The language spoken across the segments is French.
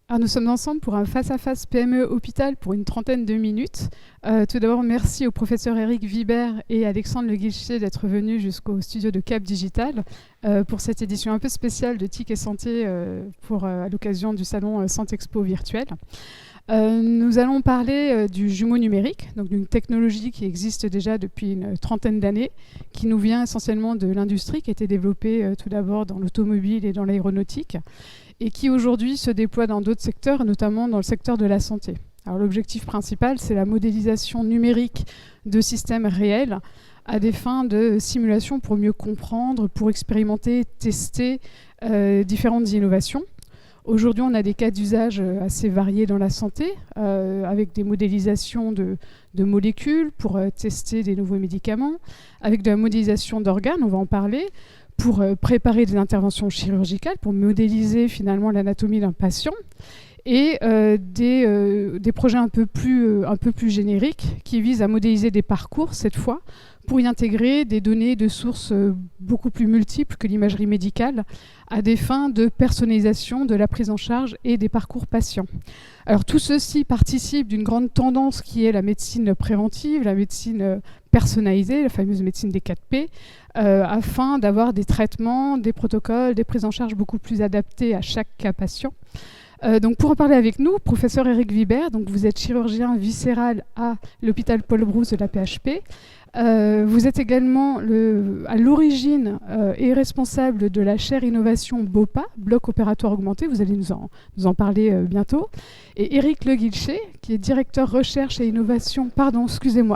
Alors, nous sommes ensemble pour un face-à-face PME Hôpital pour une trentaine de minutes. Tout d'abord, merci au professeur Eric Vibert et Alexandre Le Guilcher d'être venus jusqu'au studio de Cap Digital pour cette édition un peu spéciale de TIC et Santé à l'occasion du salon Santexpo virtuel. Nous allons parler du jumeau numérique, donc d'une technologie qui existe déjà depuis une trentaine d'années, qui nous vient essentiellement de l'industrie, qui a été développée tout d'abord dans l'automobile et dans l'aéronautique, et qui aujourd'hui se déploie dans d'autres secteurs, notamment dans le secteur de la santé. Alors, l'objectif principal, c'est la modélisation numérique de systèmes réels à des fins de simulation pour mieux comprendre, pour expérimenter, tester différentes innovations. Aujourd'hui, on a des cas d'usage assez variés dans la santé, avec des modélisations de molécules pour tester des nouveaux médicaments, avec de la modélisation d'organes, on va en parler, pour préparer des interventions chirurgicales, pour modéliser finalement l'anatomie d'un patient, et des projets un peu plus génériques qui visent à modéliser des parcours, cette fois, pour y intégrer des données de sources beaucoup plus multiples que l'imagerie médicale, à des fins de personnalisation de la prise en charge et des parcours patients. Alors tout ceci participe d'une grande tendance qui est la médecine préventive, la médecine personnalisée, la fameuse médecine des 4P, afin d'avoir des traitements, des protocoles, des prises en charge beaucoup plus adaptés à chaque cas patient. Donc pour en parler avec nous, professeur Eric Vibert, donc vous êtes chirurgien viscéral à l'hôpital Paul Brousse de la PHP. Vous êtes également à l'origine et responsable de la chaire innovation BOPA, bloc opératoire augmenté. Vous allez nous en parler bientôt. Et Éric Le Guilcher, qui est directeur recherche et innovation,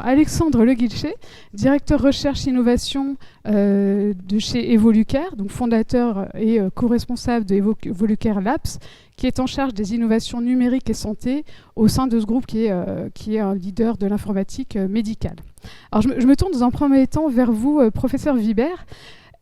Alexandre Le Guilcher, directeur recherche et innovation de chez Evolucare, donc fondateur et co-responsable de Evolucare Labs, qui est en charge des innovations numériques et santé au sein de ce groupe qui est un leader de l'informatique médicale. Alors je me tourne dans un premier temps vers vous, professeur Vibert.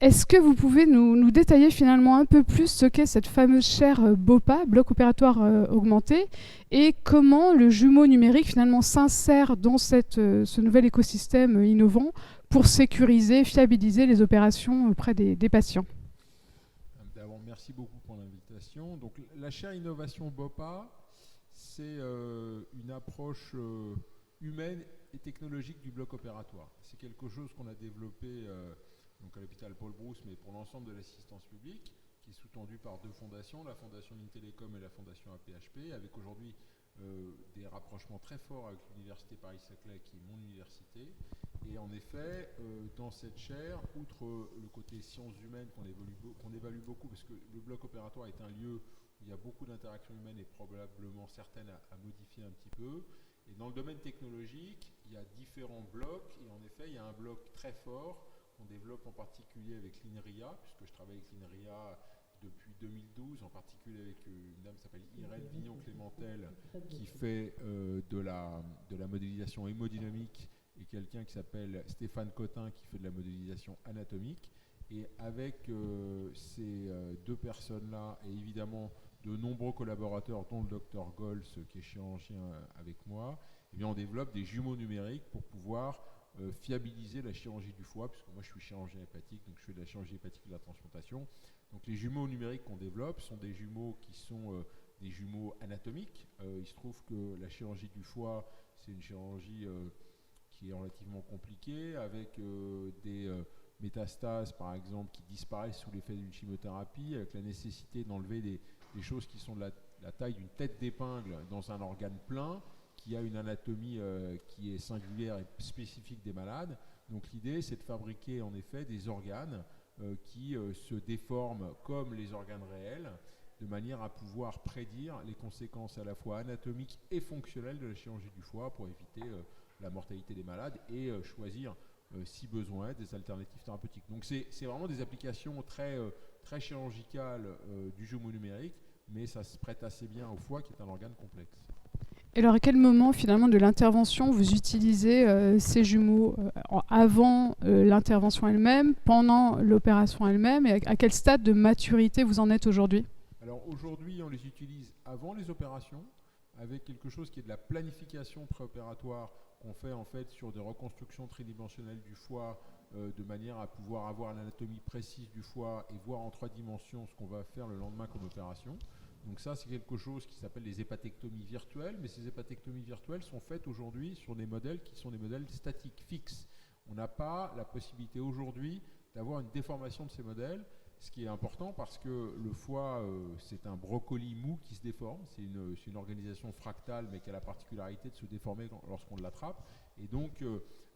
Est-ce que vous pouvez nous détailler finalement un peu plus ce qu'est cette fameuse chaire BOPA, bloc opératoire augmenté, et comment le jumeau numérique finalement s'insère dans ce nouvel écosystème innovant pour sécuriser, fiabiliser les opérations auprès des patients? D'abord, merci beaucoup pour l'invitation. Donc, la chaire innovation BOPA, c'est une approche humaine et technologique du bloc opératoire. C'est quelque chose qu'on a développé donc à l'hôpital Paul Brousse, mais pour l'ensemble de l'assistance publique, qui est sous-tendu par deux fondations, la fondation Intellecom et la fondation APHP, avec aujourd'hui des rapprochements très forts avec l'université Paris-Saclay, qui est mon université. Et en effet, dans cette chaire, outre le côté sciences humaines qu'on évalue beaucoup, parce que le bloc opératoire est un lieu où il y a beaucoup d'interactions humaines et probablement certaines à modifier un petit peu. Et dans le domaine technologique, il y a différents blocs, et en effet, il y a un bloc très fort qu'on développe en particulier avec l'INRIA, puisque je travaille avec l'INRIA depuis 2012, en particulier avec une dame qui s'appelle Irène Vignon-Clémentel, qui fait de la modélisation hémodynamique, et quelqu'un qui s'appelle Stéphane Cotin, qui fait de la modélisation anatomique. Et avec ces deux personnes-là, et évidemment de nombreux collaborateurs, dont le docteur Gols, qui est chirurgien avec moi, eh bien on développe des jumeaux numériques pour pouvoir fiabiliser la chirurgie du foie, puisque moi je suis chirurgien hépatique, donc je fais de la chirurgie hépatique et de la transplantation. Donc les jumeaux numériques qu'on développe sont des jumeaux qui sont des jumeaux anatomiques. Il se trouve que la chirurgie du foie, c'est une chirurgie qui est relativement compliquée, avec des métastases par exemple qui disparaissent sous l'effet d'une chimiothérapie, avec la nécessité d'enlever des choses qui sont de la taille d'une tête d'épingle dans un organe plein, qui a une anatomie qui est singulière et spécifique des malades. Donc l'idée, c'est de fabriquer en effet des organes qui se déforment comme les organes réels, de manière à pouvoir prédire les conséquences à la fois anatomiques et fonctionnelles de la chirurgie du foie pour éviter la mortalité des malades et choisir, si besoin, des alternatives thérapeutiques. Donc c'est vraiment des applications très chirurgicales du jumeau numérique, mais ça se prête assez bien au foie qui est un organe complexe. Et alors, à quel moment, finalement, de l'intervention, vous utilisez ces jumeaux avant l'intervention elle-même, pendant l'opération elle-même, et à quel stade de maturité vous en êtes aujourd'hui? Alors aujourd'hui, on les utilise avant les opérations, avec quelque chose qui est de la planification préopératoire qu'on fait en fait sur des reconstructions tridimensionnelles du foie, de manière à pouvoir avoir l'anatomie précise du foie et voir en 3 dimensions ce qu'on va faire le lendemain comme opération. Donc ça, c'est quelque chose qui s'appelle les hépatectomies virtuelles, mais ces hépatectomies virtuelles sont faites aujourd'hui sur des modèles qui sont des modèles statiques, fixes. On n'a pas la possibilité aujourd'hui d'avoir une déformation de ces modèles, ce qui est important parce que le foie, c'est un brocoli mou qui se déforme, c'est une organisation fractale, mais qui a la particularité de se déformer lorsqu'on l'attrape, et donc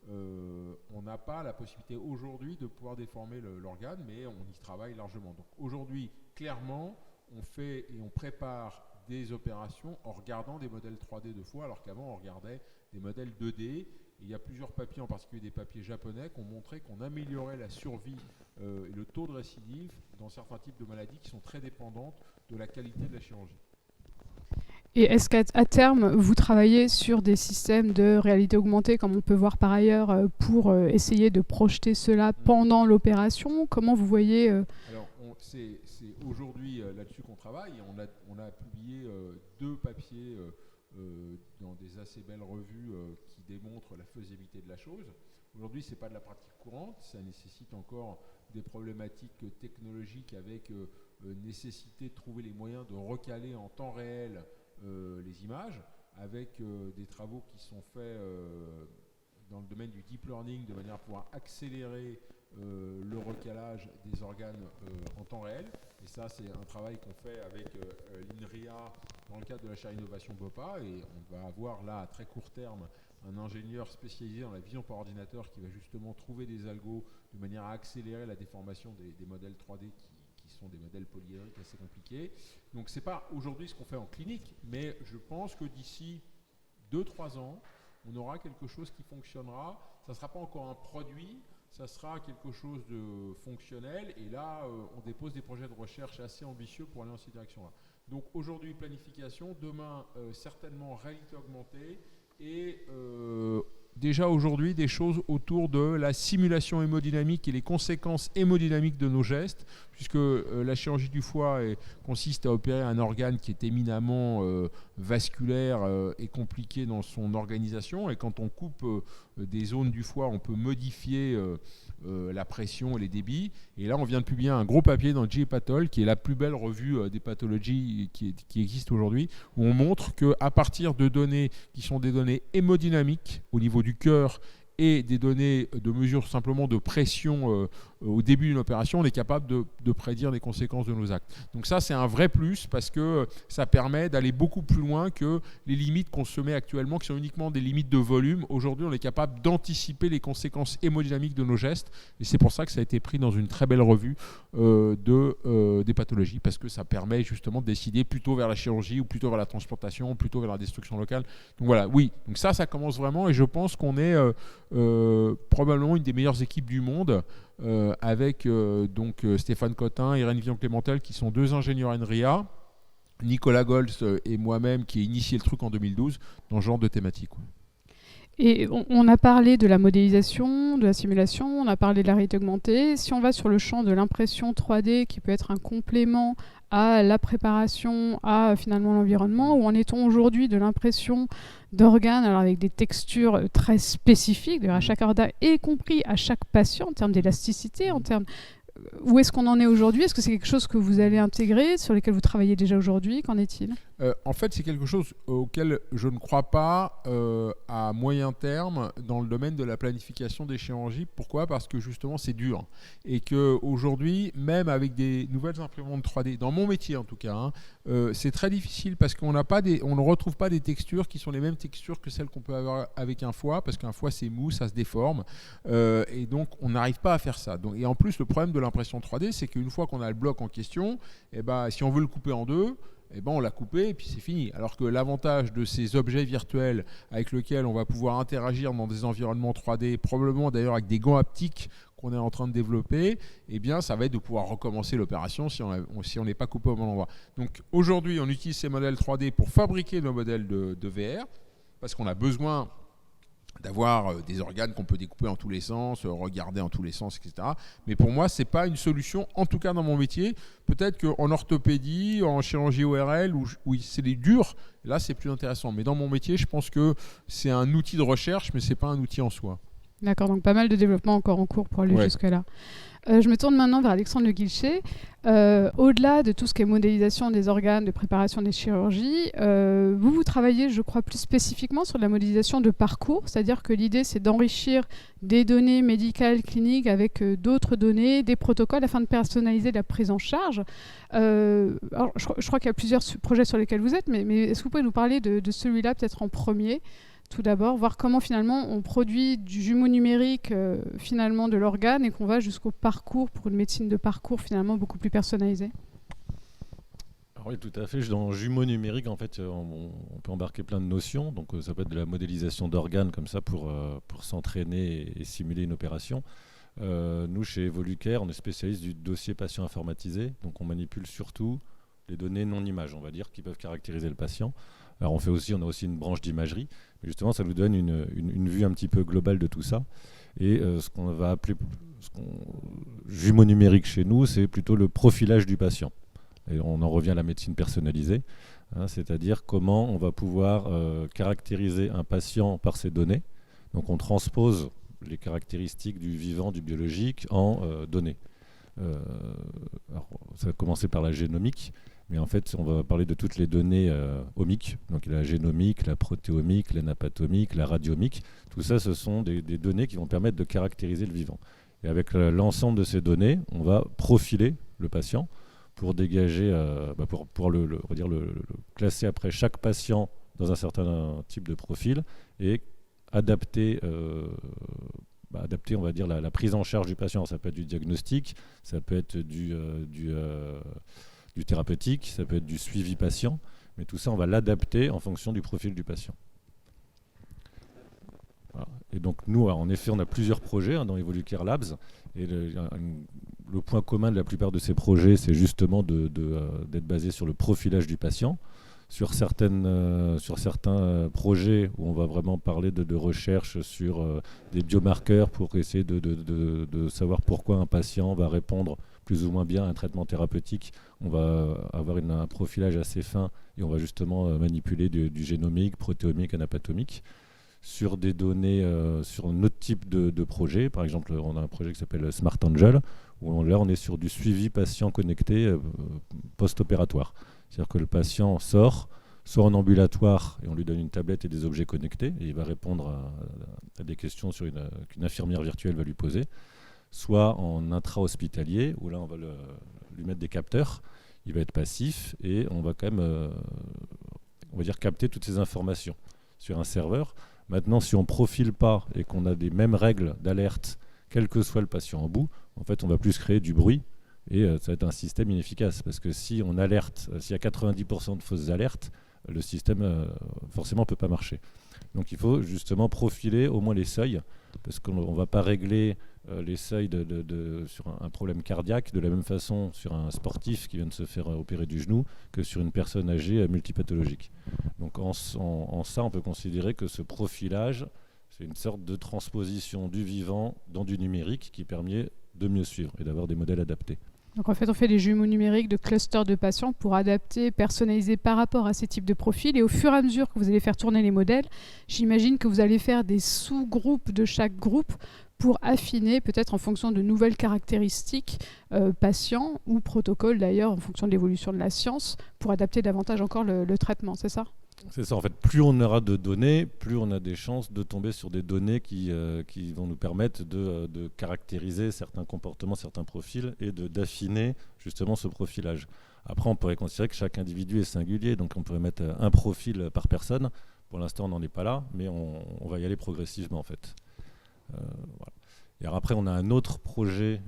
on n'a pas la possibilité aujourd'hui de pouvoir déformer l'organe, mais on y travaille largement. Donc aujourd'hui, clairement, on fait et on prépare des opérations en regardant des modèles 3D de foie, alors qu'avant on regardait des modèles 2D. Et il y a plusieurs papiers, en particulier des papiers japonais, qui ont montré qu'on améliorait la survie et le taux de récidive dans certains types de maladies qui sont très dépendantes de la qualité de la chirurgie. Et est-ce qu'à terme, vous travaillez sur des systèmes de réalité augmentée, comme on peut voir par ailleurs, pour essayer de projeter cela pendant l'opération? Comment vous voyez Alors, c'est aujourd'hui là-dessus qu'on travaille. On a publié 2 papiers dans des assez belles revues qui démontrent la faisabilité de la chose. Aujourd'hui, ce n'est pas de la pratique courante. Ça nécessite encore des problématiques technologiques avec nécessité de trouver les moyens de recaler en temps réel les images, avec des travaux qui sont faits dans le domaine du deep learning de manière à pouvoir accélérer le recalage des organes en temps réel. Et ça, c'est un travail qu'on fait avec l'INRIA dans le cadre de la chaire innovation BOPA. Et on va avoir là, à très court terme, un ingénieur spécialisé dans la vision par ordinateur qui va justement trouver des algos de manière à accélérer la déformation des modèles 3D qui sont des modèles polyédriques assez compliqués. Donc ce n'est pas aujourd'hui ce qu'on fait en clinique, mais je pense que d'ici 2-3 ans, on aura quelque chose qui fonctionnera. Ça ne sera pas encore un produit, ça sera quelque chose de fonctionnel. Et là, on dépose des projets de recherche assez ambitieux pour aller dans cette direction-là. Donc aujourd'hui, planification. Demain, certainement réalité augmentée. Et déjà aujourd'hui, des choses autour de la simulation hémodynamique et les conséquences hémodynamiques de nos gestes, puisque la chirurgie du foie consiste à opérer un organe qui est éminemment vasculaire et compliqué dans son organisation. Et quand on coupe des zones du foie, on peut modifier la pression et les débits. Et là, on vient de publier un gros papier dans J-Pathol, qui est la plus belle revue des pathologies qui existe aujourd'hui, où on montre qu'à partir de données qui sont des données hémodynamiques au niveau du cœur et des données de mesure simplement de pression au début d'une opération, on est capable de prédire les conséquences de nos actes. Donc ça, c'est un vrai plus parce que ça permet d'aller beaucoup plus loin que les limites qu'on se met actuellement, qui sont uniquement des limites de volume. Aujourd'hui, on est capable d'anticiper les conséquences hémodynamiques de nos gestes. Et c'est pour ça que ça a été pris dans une très belle revue des pathologies, parce que ça permet justement de décider plutôt vers la chirurgie ou plutôt vers la transplantation, ou plutôt vers la destruction locale. Donc voilà, oui. Donc ça commence vraiment, et je pense qu'on est probablement une des meilleures équipes du monde, avec Stéphane Cotin, Irène Villon-Clémentel, qui sont 2 ingénieurs INRIA, Nicolas Goltz et moi-même qui ai initié le truc en 2012 dans ce genre de thématique. Et on a parlé de la modélisation, de la simulation, on a parlé de la réalité augmentée. Si on va sur le champ de l'impression 3D, qui peut être un complément à la préparation, à finalement l'environnement, où en est-on aujourd'hui de l'impression d'organes, alors avec des textures très spécifiques à chaque organe, y compris à chaque patient en termes d'élasticité, en termes... Où est-ce qu'on en est aujourd'hui? Est-ce que c'est quelque chose que vous allez intégrer, sur lequel vous travaillez déjà aujourd'hui? Qu'en est-il? En fait, c'est quelque chose auquel je ne crois pas à moyen terme dans le domaine de la planification des chirurgies. Pourquoi? Parce que justement, c'est dur. Et qu'aujourd'hui, même avec des nouvelles imprimantes 3D, dans mon métier en tout cas, c'est très difficile parce qu'on ne retrouve pas des textures qui sont les mêmes textures que celles qu'on peut avoir avec un foie, parce qu'un foie, c'est mou, ça se déforme. Et donc, on n'arrive pas à faire ça. Et en plus, le problème de l'impression 3D, c'est qu'une fois qu'on a le bloc en question, si on veut le couper en deux, on l'a coupé et puis c'est fini. Alors que l'avantage de ces objets virtuels avec lesquels on va pouvoir interagir dans des environnements 3D, probablement d'ailleurs avec des gants haptiques qu'on est en train de développer, ça va être de pouvoir recommencer l'opération si on n'est pas coupé au bon endroit. Donc aujourd'hui, on utilise ces modèles 3D pour fabriquer nos modèles de VR, parce qu'on a besoin d'avoir des organes qu'on peut découper en tous les sens, regarder en tous les sens, etc. Mais pour moi, ce n'est pas une solution, en tout cas dans mon métier. Peut-être qu'en orthopédie, en chirurgie ORL, où c'est les durs, là c'est plus intéressant. Mais dans mon métier, je pense que c'est un outil de recherche, mais ce n'est pas un outil en soi. D'accord, donc pas mal de développement encore en cours pour aller Ouais. jusque-là. Je me tourne maintenant vers Alexandre Le Guilcher. Au-delà de tout ce qui est modélisation des organes, de préparation des chirurgies, vous travaillez, je crois, plus spécifiquement sur la modélisation de parcours, c'est-à-dire que l'idée, c'est d'enrichir des données médicales, cliniques, avec d'autres données, des protocoles, afin de personnaliser la prise en charge. Alors, je crois qu'il y a plusieurs projets sur lesquels vous êtes, mais est-ce que vous pouvez nous parler de celui-là, peut-être en premier ? Tout d'abord, voir comment finalement on produit du jumeau numérique finalement de l'organe et qu'on va jusqu'au parcours pour une médecine de parcours finalement beaucoup plus personnalisée. Alors oui, tout à fait. Dans jumeau numérique, en fait, on peut embarquer plein de notions. Donc, ça peut être de la modélisation d'organes comme ça pour s'entraîner et simuler une opération. Nous, chez Evolucare, on est spécialiste du dossier patient informatisé. Donc, on manipule surtout les données non-images, on va dire, qui peuvent caractériser le patient. Alors, on a aussi une branche d'imagerie. Mais justement, ça nous donne une vue un petit peu globale de tout ça. Et ce qu'on va appeler jumeau numérique chez nous, c'est plutôt le profilage du patient. Et on en revient à la médecine personnalisée, hein, c'est-à-dire comment on va pouvoir caractériser un patient par ses données. Donc on transpose les caractéristiques du vivant, du biologique en données. Alors, ça va commencer par la génomique, mais en fait on va parler de toutes les données omiques, donc la génomique, la protéomique, l'anatomique, la radiomique. Tout ça, ce sont des données qui vont permettre de caractériser le vivant. Et avec l'ensemble de ces données, on va profiler le patient pour dégager, pour le classer après chaque patient dans un certain type de profil et adapter, on va dire, la prise en charge du patient. Ça peut être du diagnostic, ça peut être du thérapeutique, ça peut être du suivi patient, mais tout ça, on va l'adapter en fonction du profil du patient. Voilà. Et donc nous, en effet, on a plusieurs projets dans Evolucare Labs, et le point commun de la plupart de ces projets, c'est justement d'être basé sur le profilage du patient. Sur certains projets où on va vraiment parler de recherche sur des biomarqueurs pour essayer de savoir pourquoi un patient va répondre plus ou moins bien à un traitement thérapeutique, on va avoir un profilage assez fin et on va justement manipuler du génomique, protéomique, anatomique. Sur des données, sur un autre type de projet. Par exemple, on a un projet qui s'appelle Smart Angel, où là, on est sur du suivi patient connecté post-opératoire. C'est-à-dire que le patient sort, soit en ambulatoire, et on lui donne une tablette et des objets connectés, et il va répondre à des questions qu'une infirmière virtuelle va lui poser, soit en intra-hospitalier, où là, on va lui mettre des capteurs, il va être passif, et on va quand même, on va dire, capter toutes ces informations sur un serveur. Maintenant, si on ne profile pas et qu'on a des mêmes règles d'alerte, quel que soit le patient en bout, en fait, on va plus créer du bruit et ça va être un système inefficace. Parce que si on alerte, s'il y a 90% de fausses alertes, le système, forcément, ne peut pas marcher. Donc, il faut justement profiler au moins les seuils, parce qu'on ne va pas régler les seuils sur un problème cardiaque de la même façon sur un sportif qui vient de se faire opérer du genou que sur une personne âgée multipathologique. Donc en ça, on peut considérer que ce profilage, c'est une sorte de transposition du vivant dans du numérique qui permet de mieux suivre et d'avoir des modèles adaptés. Donc en fait, on fait des jumeaux numériques de clusters de patients pour adapter, personnaliser par rapport à ces types de profils. Et au fur et à mesure que vous allez faire tourner les modèles, j'imagine que vous allez faire des sous-groupes de chaque groupe pour affiner, peut-être en fonction de nouvelles caractéristiques patients ou protocoles d'ailleurs, en fonction de l'évolution de la science, pour adapter davantage encore le traitement, c'est ça ? C'est ça, en fait, plus on aura de données, plus on a des chances de tomber sur des données qui vont nous permettre de caractériser certains comportements, certains profils et d'affiner justement ce profilage. Après, on pourrait considérer que chaque individu est singulier, donc on pourrait mettre un profil par personne. Pour l'instant, on n'en est pas là, mais on va y aller progressivement en fait. Voilà. Et alors après, on a un autre projet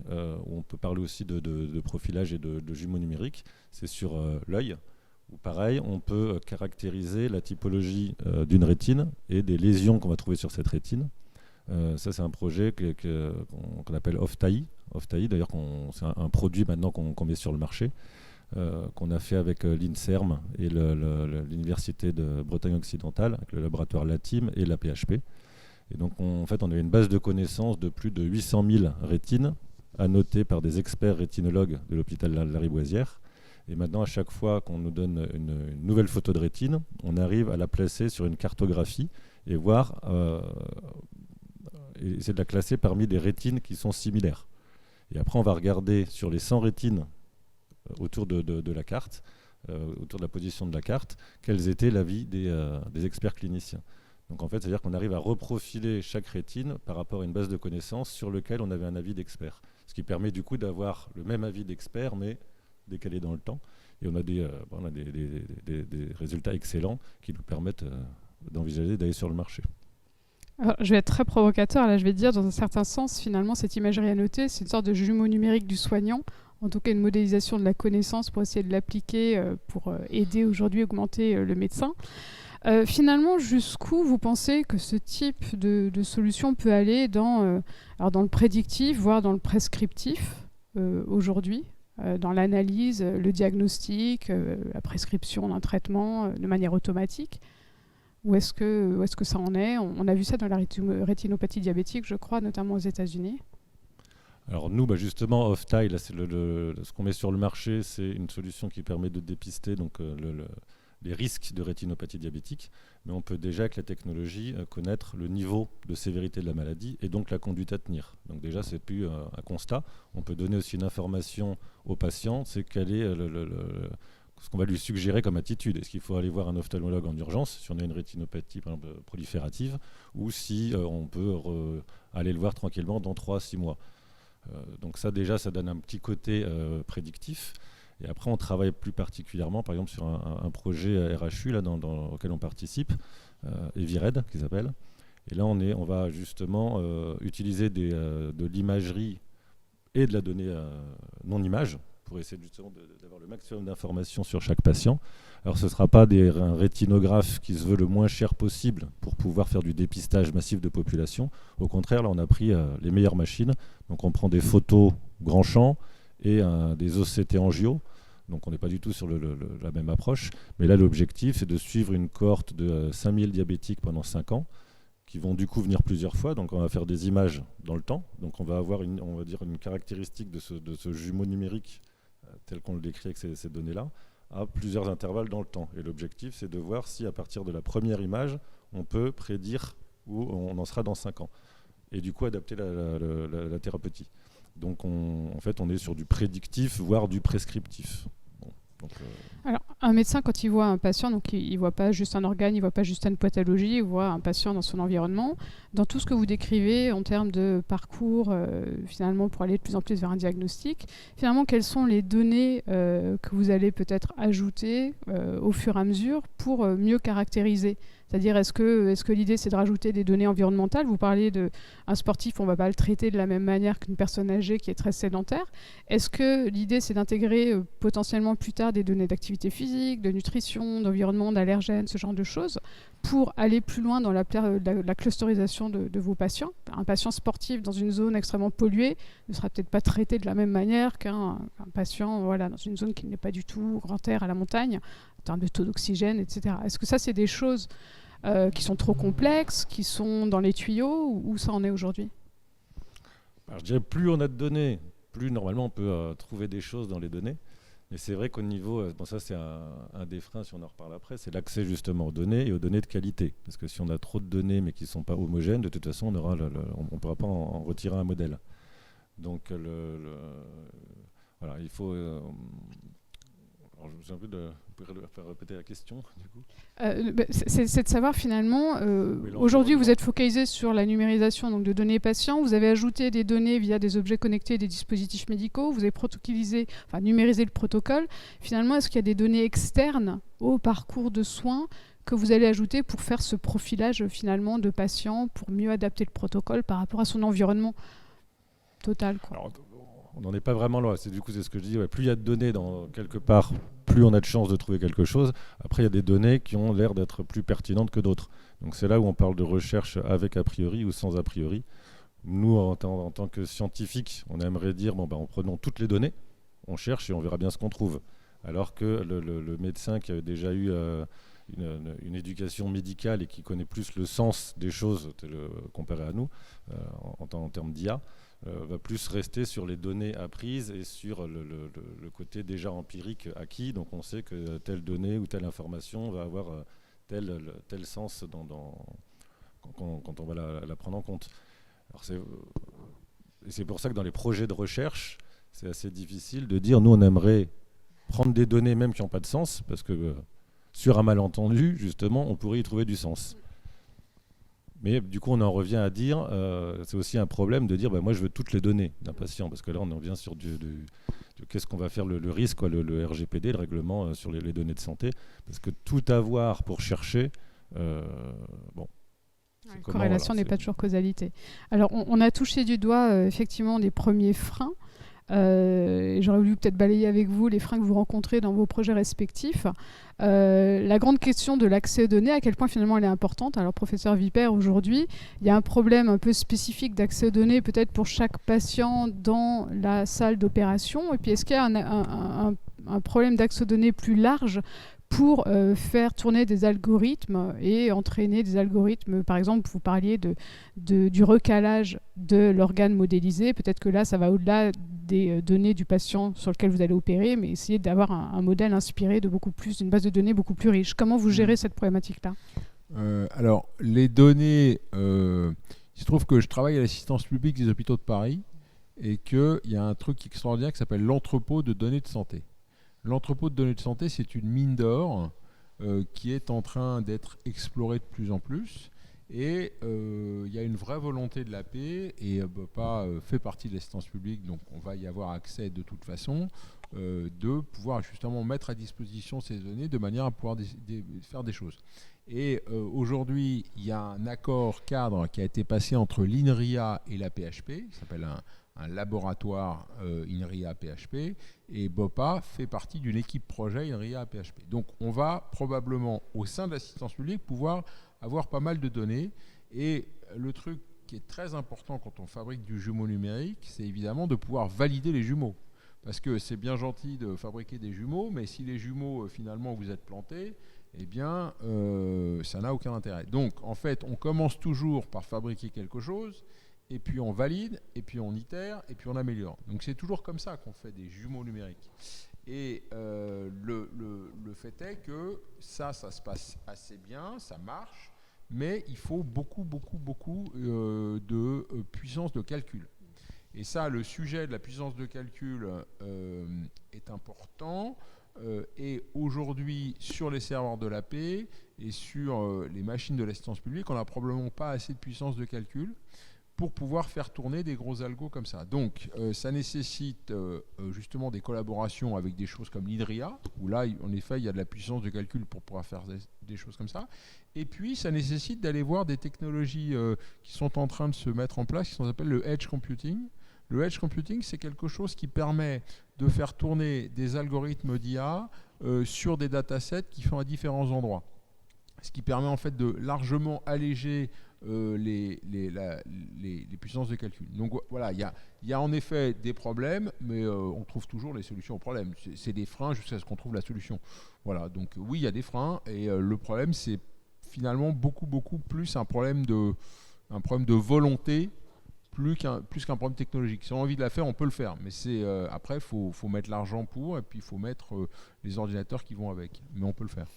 où on peut parler aussi de profilage et de jumeaux numériques, c'est sur l'œil. Où pareil, on peut caractériser la typologie d'une rétine et des lésions qu'on va trouver sur cette rétine. Ça, c'est un projet qu'on appelle OFTAI. OFTAI, d'ailleurs, c'est un produit maintenant qu'on met sur le marché, qu'on a fait avec l'INSERM et l'Université de Bretagne occidentale, avec le laboratoire LATIM et la PHP. Et donc, en fait, on avait une base de connaissances de plus de 800 000 rétines, annotées par des experts rétinologues de l'hôpital Lariboisière. Et maintenant, à chaque fois qu'on nous donne une nouvelle photo de rétine, on arrive à la placer sur une cartographie et voir essayer de la classer parmi des rétines qui sont similaires. Et après, on va regarder sur les 100 rétines autour de la carte, autour de la position de la carte, quels étaient l'avis des experts cliniciens. Donc en fait, c'est-à-dire qu'on arrive à reprofiler chaque rétine par rapport à une base de connaissances sur laquelle on avait un avis d'expert. Ce qui permet du coup d'avoir le même avis d'expert, mais décalé dans le temps. Et on a des résultats excellents qui nous permettent d'envisager d'aller sur le marché. Alors, je vais être très provocateur, là je vais dire, dans un certain sens, finalement, cette imagerie annotée, c'est une sorte de jumeau numérique du soignant, en tout cas une modélisation de la connaissance pour essayer de l'appliquer, pour aider aujourd'hui à augmenter le médecin. Finalement, jusqu'où vous pensez que ce type de solution peut aller dans le prédictif, voire dans le prescriptif aujourd'hui, dans l'analyse, le diagnostic, la prescription d'un traitement de manière automatique? Où est-ce que ça en est? On a vu ça dans la rétinopathie diabétique, je crois, notamment aux États-Unis. Alors nous, justement, Oftai, là, c'est ce qu'on met sur le marché, c'est une solution qui permet de dépister donc, les risques de rétinopathie diabétique, mais on peut déjà, avec la technologie, connaître le niveau de sévérité de la maladie et donc la conduite à tenir. Donc déjà, c'est plus un constat. On peut donner aussi une information au patient, c'est quel est ce qu'on va lui suggérer comme attitude. Est-ce qu'il faut aller voir un ophtalmologue en urgence si on a une rétinopathie par exemple, proliférative, ou si on peut aller le voir tranquillement dans 3 à 6 mois. Donc ça déjà, ça donne un petit côté prédictif. Et après, on travaille plus particulièrement, par exemple, sur un projet RHU là, auquel on participe, Evired, qui s'appelle. Et là, on va justement utiliser de l'imagerie et de la donnée non-image pour essayer justement d'avoir le maximum d'informations sur chaque patient. Alors, ce ne sera pas un rétinographe qui se veut le moins cher possible pour pouvoir faire du dépistage massif de population. Au contraire, là, on a pris les meilleures machines. Donc, on prend des photos grand champ et des OCT angio. Donc on n'est pas du tout sur la même approche. Mais là, l'objectif, c'est de suivre une cohorte de 5000 diabétiques pendant 5 ans, qui vont du coup venir plusieurs fois. Donc on va faire des images dans le temps. Donc on va avoir une caractéristique de ce jumeau numérique, tel qu'on le décrit avec ces données-là, à plusieurs intervalles dans le temps. Et l'objectif, c'est de voir si à partir de la première image, on peut prédire où on en sera dans 5 ans. Et du coup, adapter la thérapeutie. Donc en fait, on est sur du prédictif, voire du prescriptif. Alors, un médecin, quand il voit un patient, donc il ne voit pas juste un organe, il ne voit pas juste une pathologie, il voit un patient dans son environnement. Dans tout ce que vous décrivez en termes de parcours, finalement, pour aller de plus en plus vers un diagnostic, finalement, quelles sont les données que vous allez peut-être ajouter au fur et à mesure pour mieux caractériser? C'est-à-dire, est-ce que l'idée, c'est de rajouter des données environnementales? Vous parlez d'un sportif, on ne va pas le traiter de la même manière qu'une personne âgée qui est très sédentaire. Est-ce que l'idée, c'est d'intégrer potentiellement plus tard des données d'activité physique, de nutrition, d'environnement, d'allergènes, ce genre de choses, pour aller plus loin dans la clusterisation de vos patients? Un patient sportif dans une zone extrêmement polluée ne sera peut-être pas traité de la même manière qu'un patient dans une zone qui n'est pas du tout grand air à la montagne, en termes de taux d'oxygène, etc. Est-ce que ça, c'est des choses qui sont trop complexes, qui sont dans les tuyaux, ou où ça en est aujourd'hui? Alors, je dirais plus on a de données, plus normalement on peut trouver des choses dans les données. Mais c'est vrai qu'au niveau, ça c'est un des freins, si on en reparle après, c'est l'accès justement aux données et aux données de qualité. Parce que si on a trop de données mais qui ne sont pas homogènes, de toute façon on ne pourra pas en retirer un modèle. Donc voilà, il faut... j'ai envie de faire répéter la question, du coup. C'est de savoir finalement, aujourd'hui vous êtes focalisé sur la numérisation donc, de données patients, vous avez ajouté des données via des objets connectés, des dispositifs médicaux, vous avez numérisé le protocole. Finalement, est-ce qu'il y a des données externes au parcours de soins que vous allez ajouter pour faire ce profilage finalement de patients, pour mieux adapter le protocole par rapport à son environnement total, quoi? Alors, on n'en est pas vraiment là. C'est ce que je dis. Ouais, plus il y a de données quelque part, plus on a de chances de trouver quelque chose. Après, il y a des données qui ont l'air d'être plus pertinentes que d'autres. Donc c'est là où on parle de recherche avec a priori ou sans a priori. Nous, en tant que scientifiques, on aimerait dire, en prenant toutes les données, on cherche et on verra bien ce qu'on trouve. Alors que le médecin qui a déjà eu une éducation médicale et qui connaît plus le sens des choses comparé à nous, en termes d'IA, va plus rester sur les données apprises et sur le côté déjà empirique acquis. Donc on sait que telle donnée ou telle information va avoir tel sens quand on va la prendre en compte. Alors c'est pour ça que dans les projets de recherche, c'est assez difficile de dire, nous on aimerait prendre des données même qui n'ont pas de sens, parce que sur un malentendu, justement, on pourrait y trouver du sens. Mais du coup, on en revient à dire, c'est aussi un problème de dire, moi je veux toutes les données d'un patient, parce que là on en vient sur qu'est-ce qu'on va faire, le risque, quoi, le RGPD, le règlement sur les données de santé, parce que tout avoir pour chercher, bon. La corrélation n'est pas toujours causalité. Alors, on a touché du doigt effectivement les premiers freins. J'aurais voulu peut-être balayer avec vous les freins que vous rencontrez dans vos projets respectifs. La grande question de l'accès aux données, à quel point finalement elle est importante. Alors, professeur Vipère, aujourd'hui, il y a un problème un peu spécifique d'accès aux données, peut-être pour chaque patient dans la salle d'opération. Et puis, est-ce qu'il y a un problème d'accès aux données plus large pour faire tourner des algorithmes et entraîner des algorithmes? Par exemple, vous parliez du recalage de l'organe modélisé. Peut-être que là, ça va au-delà des données du patient sur lequel vous allez opérer, mais essayer d'avoir un modèle inspiré d'une base de données beaucoup plus riche. Comment vous gérez cette problématique-là ? Alors, les données, il se trouve que je travaille à l'assistance publique des hôpitaux de Paris et qu'il y a un truc extraordinaire qui s'appelle l'entrepôt de données de santé. L'entrepôt de données de santé, c'est une mine d'or qui est en train d'être explorée de plus en plus. Et il y a une vraie volonté de l'AP, et BOPA fait partie de l'assistance publique, donc on va y avoir accès de toute façon, de pouvoir justement mettre à disposition ces données de manière à pouvoir faire des choses. Et aujourd'hui, il y a un accord cadre qui a été passé entre l'INRIA et la PHP, qui s'appelle un laboratoire INRIA-PHP, et BOPA fait partie d'une équipe projet INRIA-PHP. Donc on va probablement, au sein de l'assistance publique, pouvoir avoir pas mal de données. Et le truc qui est très important quand on fabrique du jumeau numérique, c'est évidemment de pouvoir valider les jumeaux. Parce que c'est bien gentil de fabriquer des jumeaux, mais si les jumeaux, finalement, vous êtes plantés, eh bien, ça n'a aucun intérêt. Donc, en fait, on commence toujours par fabriquer quelque chose, et puis on valide, et puis on itère, et puis on améliore. Donc, c'est toujours comme ça qu'on fait des jumeaux numériques. Et le fait est que ça se passe assez bien, ça marche, mais il faut beaucoup de puissance de calcul. Et ça, le sujet de la puissance de calcul est important. Et aujourd'hui, sur les serveurs de l'AP et sur les machines de l'assistance publique, on n'a probablement pas assez de puissance de calcul pour pouvoir faire tourner des gros algos comme ça. Donc, ça nécessite justement des collaborations avec des choses comme l'INRIA, où là, en effet, il y a de la puissance de calcul pour pouvoir faire des choses comme ça. Et puis, ça nécessite d'aller voir des technologies qui sont en train de se mettre en place, qui s'appelle le edge computing. Le edge computing, c'est quelque chose qui permet de faire tourner des algorithmes d'IA sur des datasets qui sont à différents endroits. Ce qui permet en fait de largement alléger les puissances de calcul. Donc voilà, il y a en effet des problèmes, mais on trouve toujours les solutions aux problèmes. C'est des freins jusqu'à ce qu'on trouve la solution. Voilà, donc oui, il y a des freins, et le problème, c'est finalement beaucoup plus un problème de volonté, plus qu'un problème technologique. Si on a envie de la faire, on peut le faire, mais après, il faut mettre l'argent pour, et puis il faut mettre les ordinateurs qui vont avec, mais on peut le faire.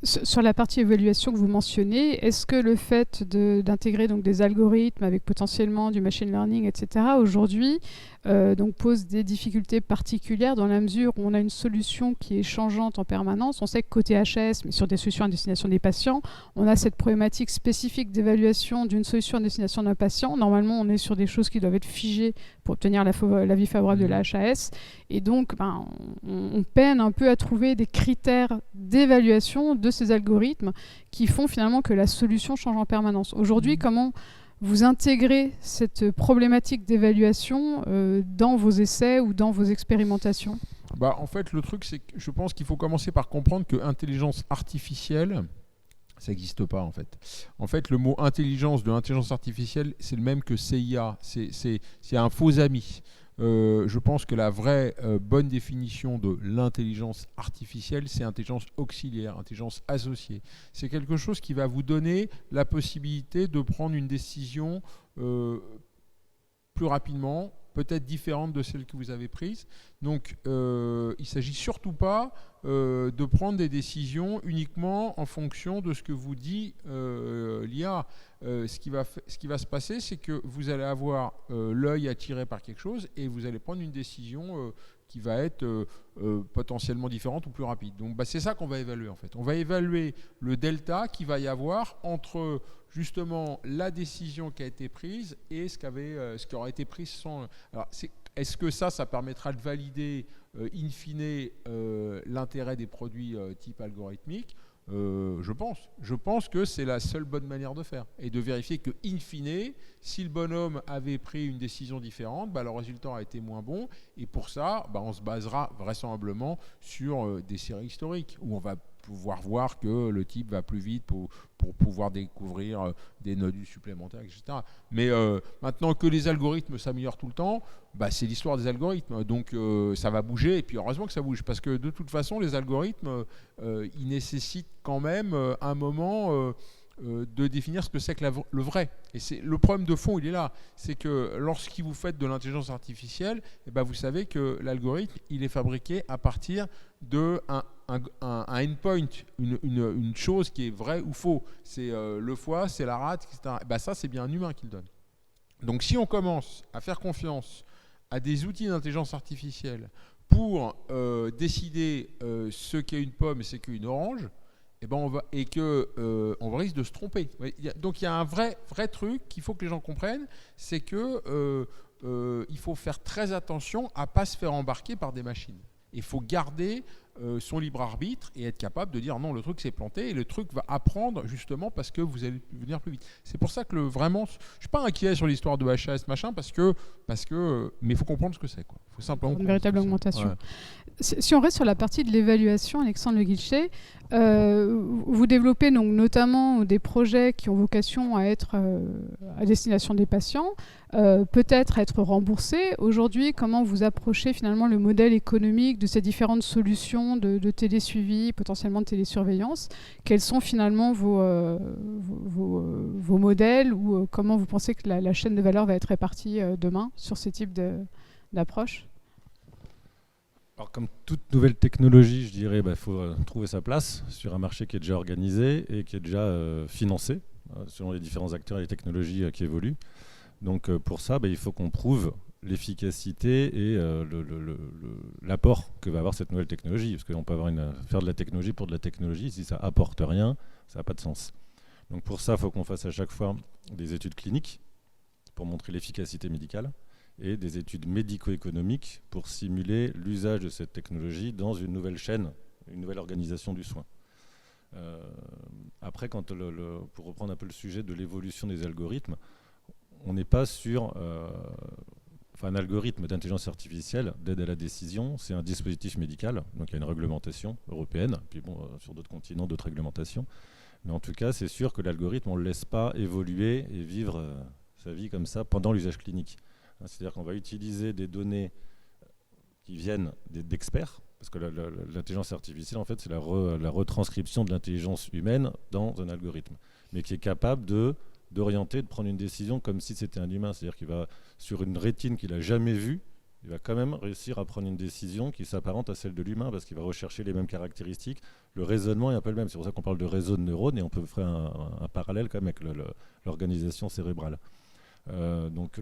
Sur la partie évaluation que vous mentionnez, est-ce que le fait d'intégrer donc des algorithmes avec potentiellement du machine learning, etc., aujourd'hui, donc pose des difficultés particulières dans la mesure où on a une solution qui est changeante en permanence? On sait que côté HAS, mais sur des solutions à destination des patients, on a cette problématique spécifique d'évaluation d'une solution à destination d'un patient. Normalement, on est sur des choses qui doivent être figées pour obtenir l'avis favorable de la HAS. Et donc, on peine un peu à trouver des critères d'évaluation de ces algorithmes qui font finalement que la solution change en permanence. Aujourd'hui, comment vous intégrez cette problématique d'évaluation dans vos essais ou dans vos expérimentations ? En fait, le truc, c'est que je pense qu'il faut commencer par comprendre que intelligence artificielle, ça n'existe pas en fait. En fait, le mot intelligence de l'intelligence artificielle, c'est le même que CIA. C'est un faux ami. Je pense que la vraie bonne définition de l'intelligence artificielle, c'est intelligence auxiliaire, intelligence associée. C'est quelque chose qui va vous donner la possibilité de prendre une décision plus rapidement, peut-être différentes de celles que vous avez prises. Donc, il ne s'agit surtout pas de prendre des décisions uniquement en fonction de ce que vous dit l'IA. Ce qui va se passer, c'est que vous allez avoir l'œil attiré par quelque chose et vous allez prendre une décision qui va être potentiellement différente ou plus rapide. Donc c'est ça qu'on va évaluer en fait. On va évaluer le delta qu'il va y avoir entre justement la décision qui a été prise et ce qui aura été pris sans... Alors, est-ce que ça permettra de valider in fine l'intérêt des produits type algorithmique ? Je pense que c'est la seule bonne manière de faire et de vérifier que in fine, si le bonhomme avait pris une décision différente, le résultat a été moins bon, et pour ça on se basera vraisemblablement sur des séries historiques où on va pouvoir voir que le type va plus vite pour pouvoir découvrir des nodus supplémentaires, etc. Mais maintenant que les algorithmes s'améliorent tout le temps, c'est l'histoire des algorithmes. Donc ça va bouger, et puis heureusement que ça bouge, parce que de toute façon, les algorithmes, ils nécessitent quand même un moment de définir ce que c'est que le vrai. Et le problème de fond, il est là. C'est que lorsque vous faites de l'intelligence artificielle, vous savez que l'algorithme, il est fabriqué à partir d'un endpoint, une chose qui est vraie ou faux. C'est le foie, c'est la rate, etc. Ça, c'est bien un humain qui le donne. Donc si on commence à faire confiance à des outils d'intelligence artificielle pour décider ce qu'est une pomme et ce qu'est une orange, on risque de se tromper. Donc il y a un vrai truc qu'il faut que les gens comprennent, c'est que il faut faire très attention à ne pas se faire embarquer par des machines. Il faut garder son libre arbitre et être capable de dire non, le truc s'est planté, et le truc va apprendre justement parce que vous allez venir plus vite. C'est pour ça que vraiment, je ne suis pas inquiet sur l'histoire de HAS machin, mais il faut comprendre ce que c'est. Il faut simplement une véritable augmentation. Ouais. Si on reste sur la partie de l'évaluation, Alexandre Le Guilcher, vous développez donc notamment des projets qui ont vocation à être à destination des patients, peut-être être remboursés. Aujourd'hui, comment vous approchez finalement le modèle économique de ces différentes solutions de télésuivi, potentiellement de télésurveillance? Quels sont finalement vos modèles, ou comment vous pensez que la chaîne de valeur va être répartie demain sur ce type d'approche? Alors, comme toute nouvelle technologie, je dirais, faut trouver sa place sur un marché qui est déjà organisé et qui est déjà financé selon les différents acteurs et les technologies qui évoluent. Donc pour ça, il faut qu'on prouve l'efficacité et l'apport que va avoir cette nouvelle technologie. Parce qu'on peut faire de la technologie pour de la technologie. Si ça apporte rien, ça n'a pas de sens. Donc pour ça, il faut qu'on fasse à chaque fois des études cliniques pour montrer l'efficacité médicale, et des études médico-économiques pour simuler l'usage de cette technologie dans une nouvelle chaîne, une nouvelle organisation du soin. Après, pour reprendre un peu le sujet de l'évolution des algorithmes, on n'est pas sur... un algorithme d'intelligence artificielle d'aide à la décision, c'est un dispositif médical, donc il y a une réglementation européenne, puis sur d'autres continents, d'autres réglementations. Mais en tout cas, c'est sûr que l'algorithme, on ne le laisse pas évoluer et vivre sa vie comme ça pendant l'usage clinique. C'est-à-dire qu'on va utiliser des données qui viennent d'experts, parce que l'intelligence artificielle, en fait, c'est la retranscription de l'intelligence humaine dans un algorithme, mais qui est capable d'orienter, de prendre une décision comme si c'était un humain. C'est-à-dire qu'il va, sur une rétine qu'il n'a jamais vue, il va quand même réussir à prendre une décision qui s'apparente à celle de l'humain, parce qu'il va rechercher les mêmes caractéristiques. Le raisonnement est un peu le même. C'est pour ça qu'on parle de réseau de neurones, et on peut faire un parallèle quand même avec l'organisation cérébrale. Donc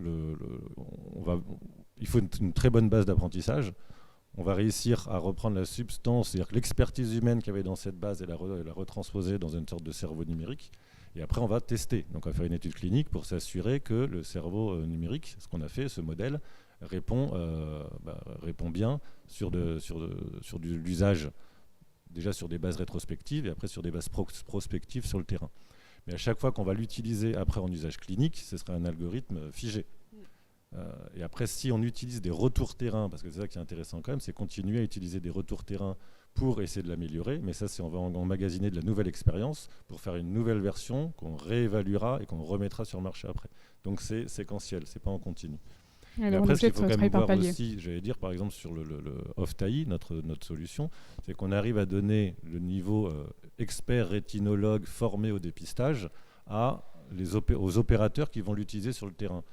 il faut une très bonne base d'apprentissage. On va réussir à reprendre la substance, c'est-à-dire que l'expertise humaine qu'il y avait dans cette base, et la retransposer dans une sorte de cerveau numérique. Et après, on va tester. Donc on va faire une étude clinique pour s'assurer que le cerveau numérique, ce qu'on a fait, ce modèle, répond bien sur l'usage, déjà sur des bases rétrospectives, et après sur des bases prospectives sur le terrain. Mais à chaque fois qu'on va l'utiliser après en usage clinique, ce sera un algorithme figé. Et après, si on utilise des retours terrain, parce que c'est ça qui est intéressant quand même, c'est continuer à utiliser des retours terrain pour essayer de l'améliorer. Mais ça, on va emmagasiner de la nouvelle expérience pour faire une nouvelle version qu'on réévaluera et qu'on remettra sur le marché après. Donc c'est séquentiel, c'est pas en continu. Et après, ce qu'il faut quand même voir aussi, j'allais dire par exemple sur le Ophthaï, notre solution, c'est qu'on arrive à donner le niveau expert rétinologue formé au dépistage aux opérateurs qui vont l'utiliser sur le terrain.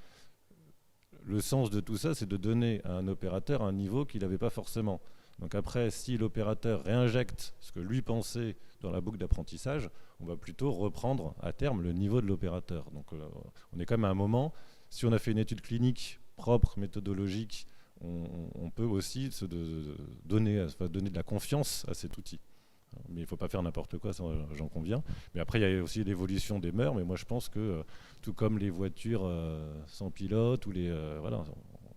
le sens de tout ça, c'est de donner à un opérateur un niveau qu'il n'avait pas forcément. Donc après, si l'opérateur réinjecte ce que lui pensait dans la boucle d'apprentissage, on va plutôt reprendre à terme le niveau de l'opérateur. Donc on est quand même à un moment, si on a fait une étude clinique propre, méthodologique, on peut aussi donner de la confiance à cet outil. Mais il ne faut pas faire n'importe quoi, ça, j'en conviens. Mais après, il y a aussi l'évolution des mœurs. Mais moi, je pense que, tout comme les voitures sans pilote, voilà,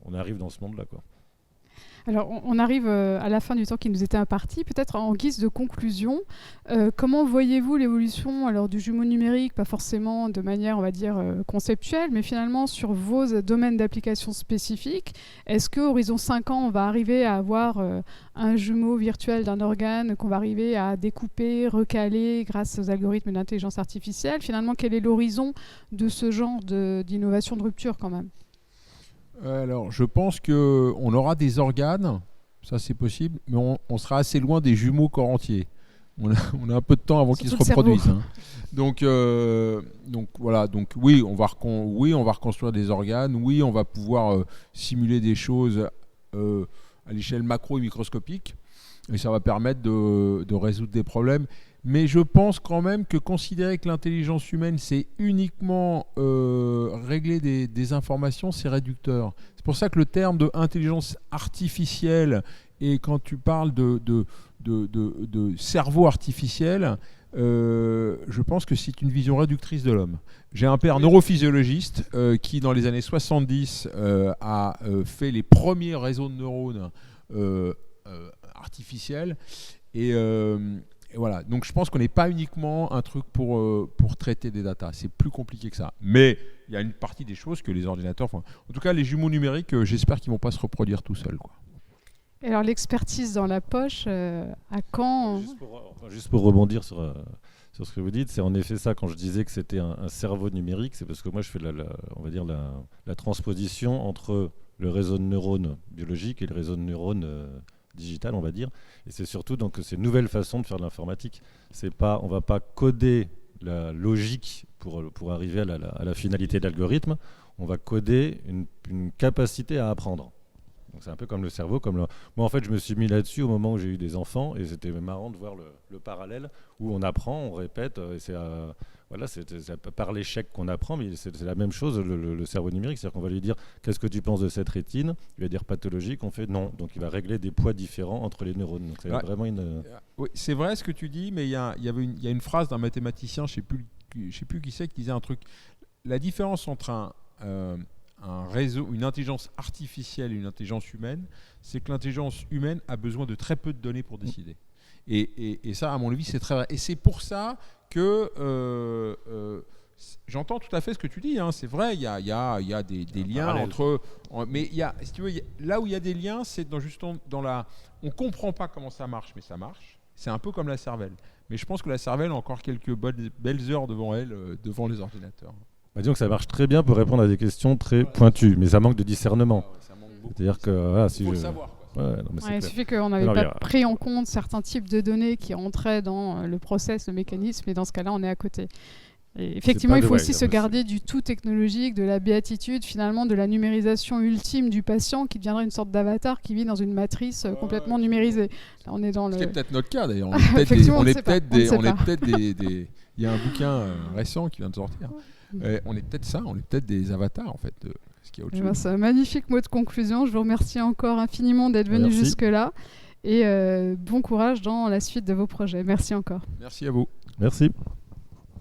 on arrive dans ce monde-là, quoi. Alors, on arrive à la fin du temps qui nous était imparti. Peut-être en guise de conclusion, comment voyez-vous l'évolution alors, du jumeau numérique, pas forcément de manière, on va dire, conceptuelle, mais finalement sur vos domaines d'application spécifiques? Est-ce qu'à horizon 5 ans, on va arriver à avoir un jumeau virtuel d'un organe qu'on va arriver à découper, recaler grâce aux algorithmes d'intelligence artificielle? Finalement, quel est l'horizon de ce genre d'innovation de rupture quand même? Alors, je pense qu'on aura des organes, ça c'est possible, mais on sera assez loin des jumeaux corps entiers. On a un peu de temps avant qu'ils se reproduisent. Hein. Donc voilà. Donc oui, on va reconstruire des organes. Oui, on va pouvoir simuler des choses à l'échelle macro et microscopique, et ça va permettre de résoudre des problèmes. Mais je pense quand même que considérer que l'intelligence humaine, c'est uniquement régler des informations, c'est réducteur. C'est pour ça que le terme de intelligence artificielle, et quand tu parles de cerveau artificiel, je pense que c'est une vision réductrice de l'homme. J'ai un père neurophysiologiste qui, dans les années 70, a fait les premiers réseaux de neurones artificiels. Et voilà, donc je pense qu'on n'est pas uniquement un truc pour traiter des datas, c'est plus compliqué que ça. Mais il y a une partie des choses que les ordinateurs font. En tout cas, les jumeaux numériques, j'espère qu'ils ne vont pas se reproduire tout seuls, quoi. Et alors l'expertise dans la poche, à quand? Juste pour rebondir sur ce que vous dites, c'est en effet ça, quand je disais que c'était un cerveau numérique, c'est parce que moi je fais on va dire la transposition entre le réseau de neurones biologiques et le réseau de neurones digital, on va dire, et c'est surtout donc c'est une nouvelle façon de faire de l'informatique. On va pas coder la logique pour arriver à la finalité de l'algorithme, on va coder une capacité à apprendre. Donc c'est un peu comme le cerveau, moi en fait je me suis mis là-dessus au moment où j'ai eu des enfants, et c'était marrant de voir le parallèle où on apprend, on répète, et c'est par l'échec qu'on apprend, mais c'est la même chose le cerveau numérique, c'est-à-dire qu'on va lui dire qu'est-ce que tu penses de cette rétine, il va dire pathologique, on fait non, donc il va régler des poids différents entre les neurones. Donc c'est vraiment Oui, c'est vrai ce que tu dis, mais il y a une phrase d'un mathématicien, je sais plus qui c'est, qui disait un truc. La différence entre un réseau, une intelligence artificielle et une intelligence humaine, c'est que l'intelligence humaine a besoin de très peu de données pour décider. Et ça, à mon avis, c'est très vrai. Et c'est pour ça que j'entends tout à fait ce que tu dis. Hein. C'est vrai, il y a des liens entre. Mais si tu veux, là où il y a des liens, c'est justement on comprend pas comment ça marche, mais ça marche. C'est un peu comme la cervelle. Mais je pense que la cervelle a encore quelques belles heures devant elle, devant les ordinateurs. Disons que ça marche très bien pour répondre à des questions très pointues, mais ça manque de discernement. C'est-à-dire que si il faut le savoir. Il suffit qu'on n'avait pas pris en compte certains types de données qui entraient dans le process, le mécanisme, et dans ce cas-là, on est à côté. Et effectivement, il faut aussi se garder du tout technologique, de la béatitude, finalement, de la numérisation ultime du patient qui deviendrait une sorte d'avatar qui vit dans une matrice complètement numérisée. Là, on est dans c'est peut-être notre cas d'ailleurs. Il y a un bouquin récent qui vient de sortir. On est peut-être ça, on est peut-être des avatars en fait. Ce qu'il y a au-dessus. C'est un magnifique mot de conclusion. Je vous remercie encore infiniment d'être venu jusque-là. Et bon courage dans la suite de vos projets. Merci encore. Merci à vous. Merci.